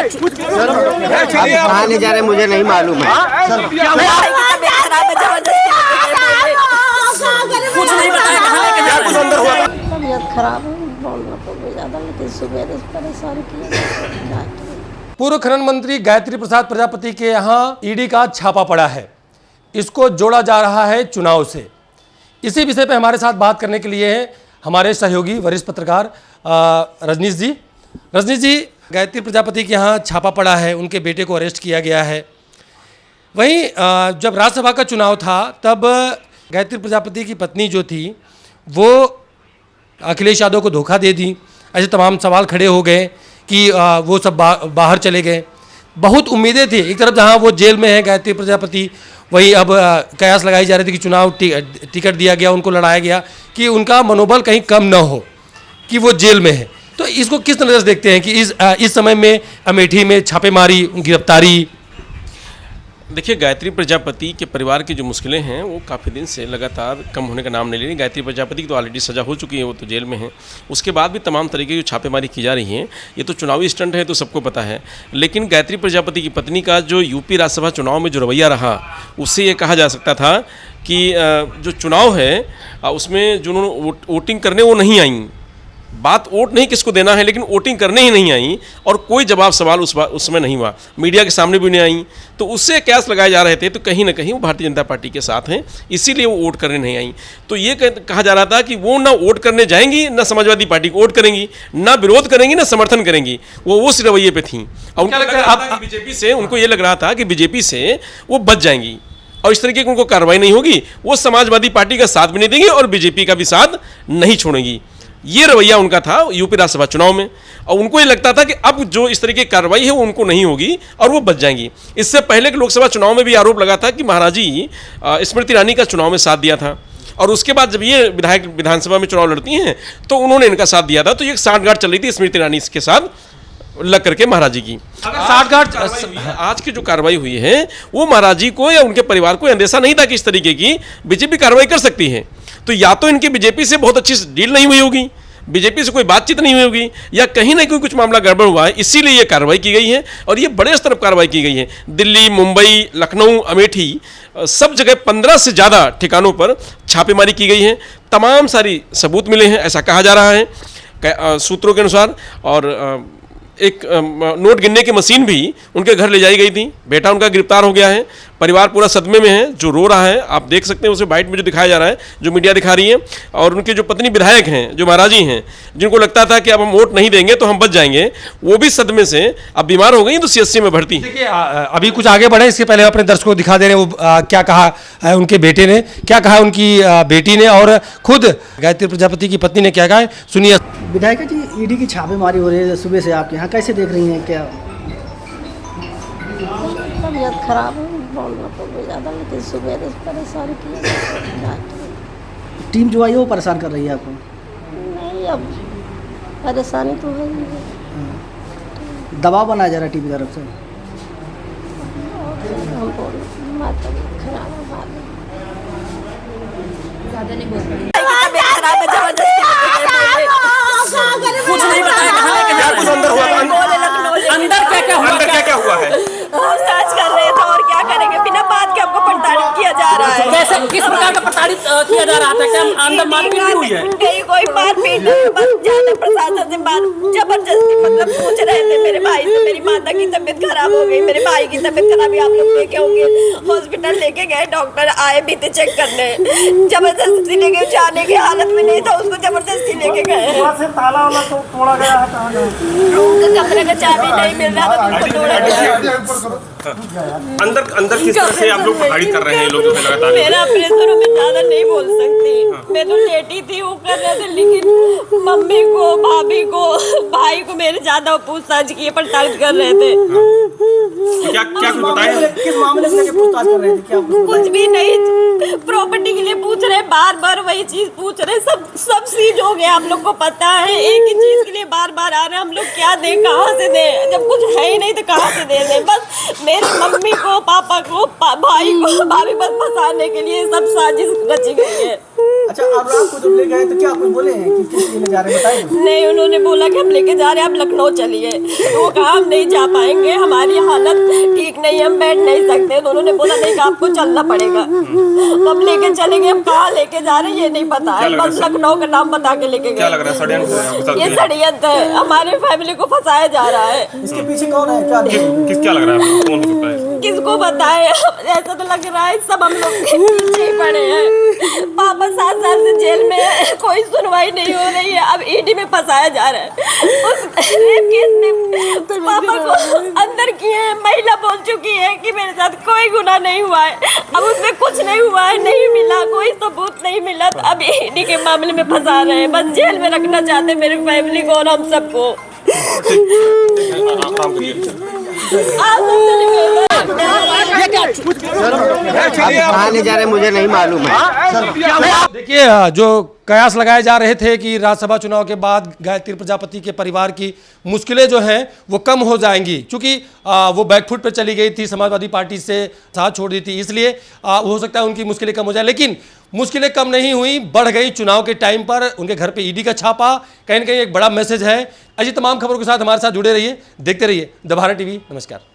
कहाँ ले जा रहे मुझे नहीं मालूम है। तबीयत खराब है, बोलना तो भी ज़्यादा, लेकिन सुबह से परेशान किया। पूर्व खनन मंत्री गायत्री प्रसाद प्रजापति के यहाँ ईडी का छापा पड़ा है। इसको जोड़ा जा रहा है चुनाव से। इसी विषय पर हमारे साथ बात करने के लिए हैं हमारे सहयोगी वरिष्ठ पत्रकार रजनीश जी। रजनीश जी, गायत्री प्रजापति के यहाँ छापा पड़ा है, उनके बेटे को अरेस्ट किया गया है। वहीं जब राज्यसभा का चुनाव था तब गायत्री प्रजापति की पत्नी जो थी वो अखिलेश यादव को धोखा दे दी। ऐसे तमाम सवाल खड़े हो गए कि वो सब बाहर चले गए। बहुत उम्मीदें थी, एक तरफ जहाँ वो जेल में है गायत्री प्रजापति, वही अब कयास लगाई जा रही थी कि चुनाव टिकट दिया गया, उनको लड़ाया गया कि उनका मनोबल कहीं कम न हो कि वो जेल में है। तो इसको किस नज़र से देखते हैं कि इस समय में अमेठी में छापेमारी, गिरफ्तारी? देखिए, गायत्री प्रजापति के परिवार की जो मुश्किलें हैं वो काफ़ी दिन से लगातार कम होने का नाम नहीं ले रही। गायत्री प्रजापति की तो ऑलरेडी सज़ा हो चुकी है, वो तो जेल में है। उसके बाद भी तमाम तरीके की छापेमारी की जा रही है। ये तो चुनावी स्टंट है, तो सबको पता है। लेकिन गायत्री प्रजापति की पत्नी का जो यूपी राज्यसभा चुनाव में जो रवैया रहा, उससे ये कहा जा सकता था कि जो चुनाव है उसमें जिन्होंने वोटिंग करने वो नहीं आई। बात वोट नहीं किसको देना है, लेकिन वोटिंग करने ही नहीं आई और कोई जवाब सवाल उस समय नहीं हुआ, मीडिया के सामने भी नहीं आई। तो उससे कयास लगाए जा रहे थे, तो कहीं ना कहीं वो भारतीय जनता पार्टी के साथ हैं, इसीलिए वो वोट करने नहीं आई। तो ये कहा जा रहा था कि वो ना वोट करने जाएंगी, ना समाजवादी पार्टी को वोट करेंगी, ना विरोध करेंगी, ना समर्थन करेंगी। वो उस रवैये पे थी और उनको लग रहा था कि बीजेपी से, उनको ये लग रहा था कि बीजेपी से वो बच जाएंगी और इस तरीके की उनको कार्रवाई नहीं होगी। वो समाजवादी पार्टी का साथ भी नहीं देंगे और बीजेपी का भी साथ नहीं छोड़ेंगी। ये रवैया उनका था यूपी राज्यसभा चुनाव में, और उनको ये लगता था कि अब जो इस तरीके की कार्रवाई है वो उनको नहीं होगी और वो बच जाएंगी। इससे पहले के लोकसभा चुनाव में भी आरोप लगा था कि महाराजी स्मृति ईरानी का चुनाव में साथ दिया था, और उसके बाद जब ये विधायक विधानसभा में चुनाव लड़ती हैं तो उन्होंने इनका साथ दिया था। तो ये साठगांठ चल रही थी स्मृति ईरानी के साथ लग करके महाराजी की। साठगांठ आज की जो कार्रवाई हुई है वो महाराजी को या उनके परिवार को अंदेशा नहीं था कि इस तरीके की बीजेपी कार्रवाई कर सकती है। तो या तो इनकी बीजेपी से बहुत अच्छी डील नहीं हुई होगी, बीजेपी से कोई बातचीत नहीं हुई होगी, या कहीं ना कहीं कुछ मामला गड़बड़ हुआ है, इसीलिए ये कार्रवाई की गई है। और ये बड़े स्तर पर कार्रवाई की गई है। दिल्ली, मुंबई, लखनऊ, अमेठी, सब जगह 15 से ज़्यादा ठिकानों पर छापेमारी की गई है। तमाम सारी सबूत मिले हैं, ऐसा कहा जा रहा है सूत्रों के अनुसार। और एक नोट गिनने की मशीन भी उनके घर ले जाई गई थी। बेटा उनका गिरफ्तार हो गया है। परिवार पूरा सदमे में है, जो रो रहा है। आप देख सकते हैं उसे बाइट में जो दिखाया जा रहा है, जो मीडिया दिखा रही है। और उनके जो पत्नी विधायक हैं, जो महाराजी हैं, जिनको लगता था कि अब हम वोट नहीं देंगे तो हम बच जाएंगे, वो भी सदमे से अब बीमार हो गई, तो सीएससी में भर्ती। देखिए, अभी कुछ आगे बढ़े इसके पहले अपने दर्शकों को दिखा दे रहे हैं वो क्या कहा है उनके बेटे ने, क्या कहा उनकी बेटी ने, और खुद गायत्री प्रजापति की पत्नी ने क्या कहा है, सुनिए। विधायक जी, ईडी की छापेमारी हो रही है सुबह से आपके यहाँ, कैसे देख रही हैं? क्या तबीयत खराब है, बोलना तो भी ज़्यादा, लेकिन सुबह से परेशान किया। टीम जो आई है वो परेशान कर रही है आपको? नहीं, अब परेशानी तो है ही है। दबाव बनाया जा रहा है टीम की तरफ से? हमको तबीयत खराब है, ज़्यादा नहीं बोल रही। कुछ नहीं बताया, कहाँ लेके जा? कुछ अंदर हुआ? अंदर क्या हुआ? अंदर क्या हुआ है? हम सर्च कर रहे थे और क्या करेंगे, बिना बात के आपको प्रताड़ित किया जा रहा है। कैसे, किस प्रकार का प्रताड़ित किया जा रहा था? क्या अंदर मारपीट भी हुई है? कहीं कोई मारपीट नहीं, बस ज्यादा प्रशासन से बात जबरदस्ती, मतलब पूछ रहे थे मेरे भाई से, मेरी माता की तबीयत खराब हो गई, मेरे भाई की तबीयत खराब है, आप लोग देखे होंगे। हॉस्पिटल लेके गए, डॉक्टर आए भी थे चेक करने, जबरदस्ती लेके जाने की हालत में नहीं था, उसको जबरदस्ती लेके गए। ताला वाला तो तोड़ा गया है, रूम का कमरे का चाबी नहीं मिल रहा था, उसको तोड़ा गया। अंदर किस तरह से आप लोग प्रताड़ित कर रहे हैं? लोग लगातार मेरा प्रेशर हो, मैं ज़्यादा नहीं बोल सकती। मैं तो लेटी थी, वो कर रहे थे, लेकिन मम्मी को, भाभी को, भाई को मेरे ज़्यादा पूछताछ किए, प्रताड़ित कर रहे थे। क्या कुछ बताया? किस मामले से पूछताछ कर रहे थे? क्या कुछ भी नहीं, प्रॉपर्टी के लिए पूछ रहे, बार बार वही चीज पूछ रहे। सब सीज हो गया, आप लोग को पता है। एक ही चीज के लिए बार बार आ रहे हैं, हम लोग क्या दें, कहाँ से दें? जब कुछ है ही नहीं तो कहाँ से दे दें? बस मेरी मम्मी को, पापा को, भाई को, भाभी बस फंसाने के लिए सब साजिश रची गई है। अच्छा, अब आपको जब ले गए तो क्या कुछ बोले हैं कि किस लिए ले जा रहे हैं, बताइए। नहीं, उन्होंने बोला कि हम लेके जा रहे हैं, आप लखनऊ चलिए। तो वो कहा हम नहीं जा पाएंगे, हमारी हालत ठीक नहीं है, हम बैठ नहीं सकते। तो उन्होंने बोला नहीं, आपको चलना पड़ेगा। तो हम लेके चले गए। हम कहाँ लेके जा रहे हैं ये नहीं पता है, बस लखनऊ का नाम बता के लेके गए। क्या लग रहा है षड्यंत्र? ये षड्यंत्र है, हमारे फैमिली को फंसाया जा रहा है। इसके पीछे कौन है, क्या क्या लग रहा है, कौन हो सकता है? किसको बताए? ऐसा तो लग रहा है सब हम लोग के पीछे ही पड़े हैं। पापा 7 साल से जेल में है, कोई सुनवाई नहीं हो रही है। अब ईडी में फंसाया जा रहा है। उस रेप केस में पापा को अंदर किए हैं। महिला बोल चुकी है कि मेरे साथ कोई गुनाह नहीं हुआ है। अब उसमें कुछ नहीं हुआ है, नहीं मिला, कोई सबूत नहीं मिला। तो अब ईडी के मामले में फंसा रहे हैं। बस जेल में रखना चाहते हैं मेरी फैमिली को और हम सबको। कहाँ ले जा रहे मुझे नहीं मालूम है। देखिए, जो कयास लगाए जा रहे थे कि राज्यसभा चुनाव के बाद गायत्री प्रजापति के परिवार की मुश्किलें जो हैं वो कम हो जाएंगी, क्योंकि वो बैकफुट पे चली गई थी, समाजवादी पार्टी से साथ छोड़ दी थी, इसलिए हो सकता है उनकी मुश्किलें कम हो जाए। लेकिन मुश्किलें कम नहीं हुई, बढ़ गई। चुनाव के टाइम पर उनके घर पे ईडी का छापा कहीं ना कहीं एक बड़ा मैसेज है। ऐसी तमाम खबरों के साथ हमारे साथ जुड़े रहिए, देखते रहिए द भारत टीवी। नमस्कार।